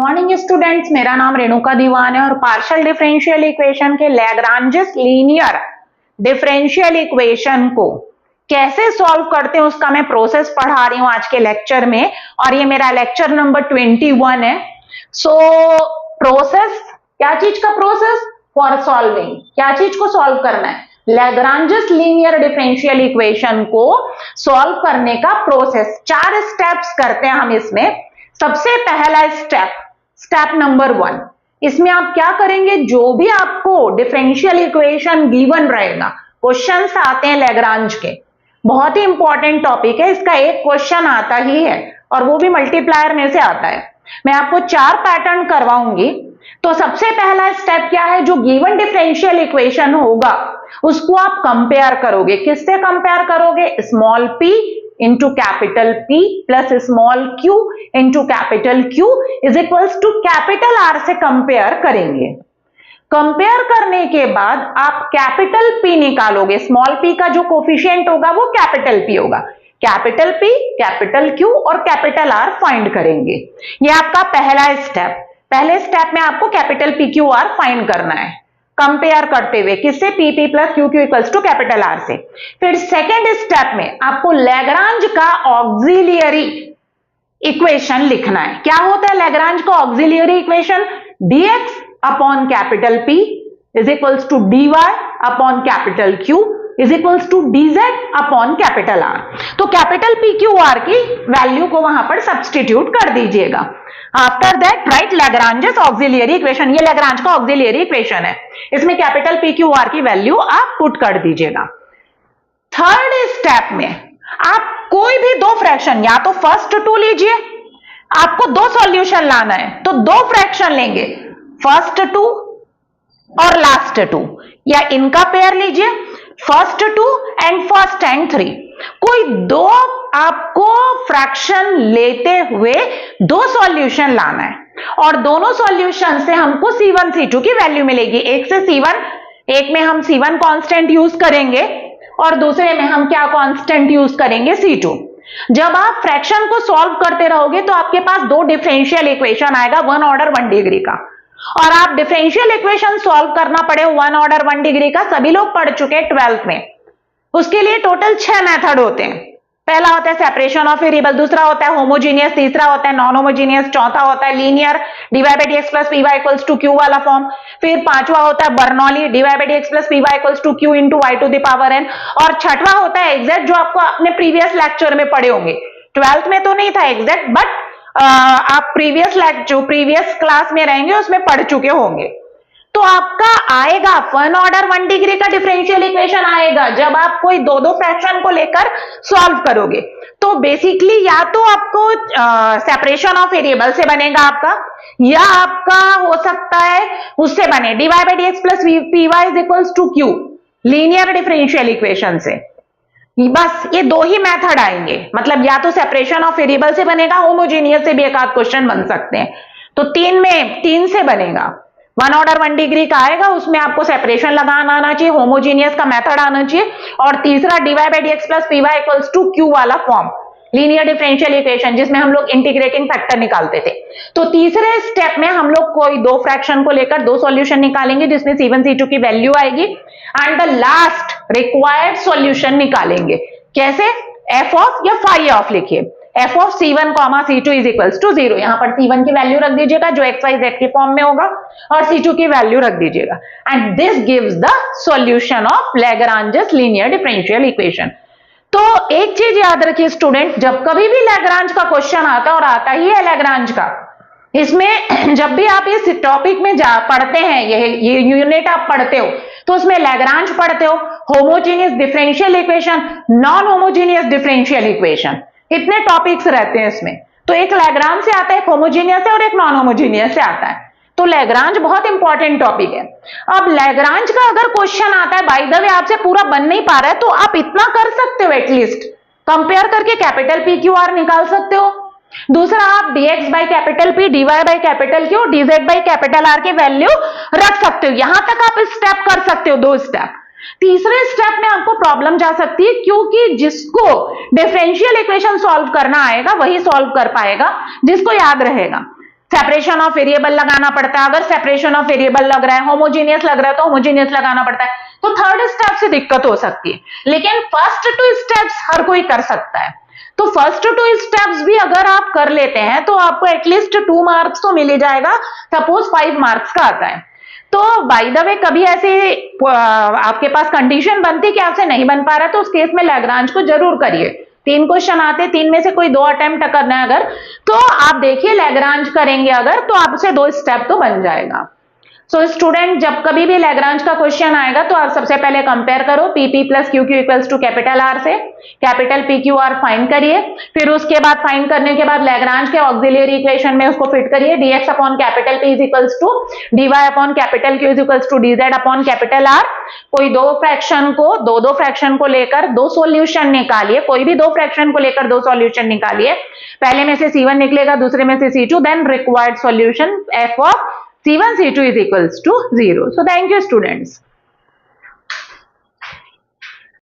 Morning students, मेरा नाम रेणुका दीवान है और पार्शियल डिफरेंशियल इक्वेशन के लैग्रांजेस लीनियर डिफरेंशियल इक्वेशन को कैसे सॉल्व करते हैं उसका मैं प्रोसेस पढ़ा रही हूं आज के लेक्चर में। और ये मेरा लेक्चर नंबर 21 है। सो प्रोसेस, क्या चीज का प्रोसेस? For solving. क्या चीज को सॉल्व करना है? लैग्रांजेस लीनियर डिफरेंशियल इक्वेशन को सॉल्व करने का प्रोसेस। 4 स्टेप्स करते हैं हम इसमें। सबसे पहला स्टेप नंबर 1, इसमें आप क्या करेंगे, जो भी आपको डिफरेंशियल इक्वेशन गिवन रहेगा, क्वेश्चंस आते हैं लैग्रांज के, बहुत ही इंपॉर्टेंट टॉपिक है, इसका एक क्वेश्चन आता ही है और वो भी मल्टीप्लायर में से आता है। मैं आपको 4 पैटर्न करवाऊंगी। तो सबसे पहला स्टेप क्या है, जो गिवन डिफरेंशियल इक्वेशन होगा उसको आप कंपेयर करोगे। किससे कंपेयर करोगे? Small p into capital P plus small q into capital Q is equals to capital R से कंपेयर करेंगे। कंपेयर करने के बाद आप कैपिटल P निकालोगे। स्मॉल p का जो कोफिशिएंट होगा वो कैपिटल P होगा। कैपिटल P, कैपिटल Q और कैपिटल R फाइंड करेंगे। ये आपका पहला स्टेप। पहले स्टेप में आपको capital P Q R find करना है कंपेयर करते हुए। किससे? PP plus QQ equals to capital R से। फिर सेकेंड स्टेप में आपको लैग्रांज का ऑक्सिलियरी इक्वेशन लिखना है। क्या होता है लैग्रांज का auxiliary equation? dx upon capital P is equals to dy upon capital Q is equals to dz upon capital R। तो कैपिटल P Q R की वैल्यू को वहां पर सब्सटीट्यूट कर दीजिएगा। After that right Lagrange's auxiliary equation. ये Lagrange का auxiliary equation है, इसमें कैपिटल P Q R की वैल्यू आप पुट कर दीजिएगा। थर्ड स्टेप में आप कोई भी 2 फ्रैक्शन, या तो फर्स्ट 2 लीजिए, आपको 2 सॉल्यूशन लाना है तो 2 फ्रैक्शन लेंगे, फर्स्ट 2 और लास्ट 2, या इनका पेयर लीजिए, फर्स्ट 2 एंड फर्स्ट एंड 3। कोई 2 आपको फ्रैक्शन लेते हुए 2 सॉल्यूशन लाना है और दोनों सॉल्यूशन से हमको C1 C2 की वैल्यू मिलेगी। एक से C1, एक में हम C1 कांस्टेंट यूज करेंगे और दूसरे में हम क्या कांस्टेंट यूज करेंगे? C2। जब आप फ्रैक्शन को सॉल्व करते रहोगे तो आपके पास 2 डिफरेंशियल इक्वेशन आएगा 1 ऑर्डर 1 डिग्री का। और आप डिफरेंशियल इक्वेशन सॉल्व करना पड़े 1 ऑर्डर 1 डिग्री का, सभी लोग पढ़ चुके हैं 12th में। उसके लिए टोटल 6 मेथड होते हैं। पहला होता है सेपरेशन ऑफ वेरिएबल, दूसरा होता है होमोजीनियस, तीसरा होता है नॉन होमोजीनियस, चौथा होता है linear dy by dx plus py equals to q वाला फॉर्म, फिर पांचवा होता है Bernoulli dy by dx plus py equals to q into y to the power n, और छठवा होता है एग्जैक्ट, जो आपको अपने प्रीवियस लेक्चर में पढ़े होंगे। 12th में तो नहीं था एग्जैक्ट, बट आप प्रीवियस क्लास में रहेंगे उसमें पढ़ चुके होंगे। तो आपका आएगा 1 ऑर्डर 1 डिग्री का डिफरेंशियल इक्वेशन आएगा जब आप कोई 2 फ्रैक्शन को लेकर सॉल्व करोगे। तो बेसिकली या तो आपको सेपरेशन ऑफ वेरिएबल से बनेगा आपका, या आपका हो सकता है उससे बने dy by dx plus py is equals to q, linear differential equation से। बस ये 2 ही मेथड आएंगे, मतलब या तो सेपरेशन ऑफ वेरिएबल से बनेगा, होमोजीनियस से भी एक आध क्वेश्चन बन सकते हैं। तो 3 से बनेगा। 1 ऑर्डर 1 डिग्री का आएगा, उसमें आपको सेपरेशन लगाना आना चाहिए, होमोजीनियस का मेथड आना चाहिए, और तीसरा dy by dx plus py equals to q वाला फॉर्म, लीनियर डिफरेंशियल इक्वेशन, जिसमें हम लोग इंटीग्रेटिंग फैक्टर निकालते थे। तो तीसरे स्टेप में हम लोग कोई 2 फ्रैक्शन को लेकर 2 सॉल्यूशन निकालेंगे जिसमें C1 C2 की वैल्यू आएगी, and the last required solution निकालेंगे। कैसे? f ऑफ या फाई ऑफ लिखिए, f of C1 C2 is equals to 0। यहां पर C1 की वैल्यू रख दीजिएगा जो XYZ के फॉर्म में होगा, और C2 की वैल्यू रख दीजिएगा, and this gives the solution of Lagrange's linear differential equation. तो एक चीज याद रखिए स्टूडेंट, जब कभी भी लैग्रांज का क्वेश्चन आता है, और आता ही है लैग्रांज का, इसमें जब भी आप इस टॉपिक में पढ़ते हैं, ये यूनिट आप पढ़ते हो, तो उसमें लैग्रांज पढ़ते हो, homogeneous differential equation, non homogeneous differential equation, इतने टॉपिक्स रहते हैं इसमें। तो एक लैग्रांज से आता है, एक होमोजीनियस है और एक नॉन होमोजीनियस से आता है। तो लैग्रांज बहुत इंपॉर्टेंट टॉपिक है। अब लैग्रांज का अगर क्वेश्चन आता है, बाय द वे आपसे पूरा बन नहीं पा रहा है, तो आप इतना कर सकते हो, एटलीस्ट कंपेयर करके कैपिटल P Q R निकाल सकते हो। दूसरा, आप dx by capital P, dy by capital Q, dz by capital R की वैल्यू रख सकते हो। यहां तक आप स्टेप कर सकते हो, 2 स्टेप। तीसरे स्टेप में आपको प्रॉब्लम जा सकती है, क्योंकि जिसको डिफरेंशियल इक्वेशन सॉल्व करना आएगा वही सॉल्व कर पाएगा, जिसको याद रहेगा। सेपरेशन ऑफ वेरिएबल लगाना पड़ता है, अगर सेपरेशन ऑफ वेरिएबल लग रहा है, होमोजीनियस लग रहा है तो होमोजीनियस लगाना पड़ता है। तो थर्ड स्टेप से दिक्कत हो सकती है, लेकिन फर्स्ट टू स्टेप्स हर कोई कर सकता है। तो फर्स्ट टू स्टेप्स भी अगर आप कर लेते हैं तो आपको एटलीस्ट 2 मार्क्स तो मिल ही जाएगा, सपोज 5 मार्क्स का आता है। तो बाय द वे कभी ऐसे आपके पास कंडीशन बनती कि आपसे नहीं बन पा रहा, तो उस केस में लैग्रांज को जरूर करिए। 3 क्वेश्चन आते, 3 में से कोई 2 अटेम्प्ट करना है अगर, तो आप देखिए लैग्रांज करेंगे अगर, तो आपसे 2 स्टेप तो बन जाएगा। सो स्टूडेंट, जब कभी भी लैग्रांज का क्वेश्चन आएगा तो आप सबसे पहले कंपेयर करो PP plus Q Q equals to capital R से, capital P Q R find करिए, फिर उसके बाद फाइंड करने के बाद लैग्रांज के ऑक्सिलियरी इक्वेशन में उसको फिट करिए, dx upon capital P is equals to dy upon capital Q is equals to dz upon capital R। कोई दो फ्रैक्शन को लेकर 2 सॉल्यूशन निकालिए, कोई भी 2 फ्रैक्शन को लेकर 2 सॉल्यूशन निकालिए, पहले में से C1 निकलेगा, दूसरे में से C2, then required solution f of C1 C2 is equals to 0. So thank you students.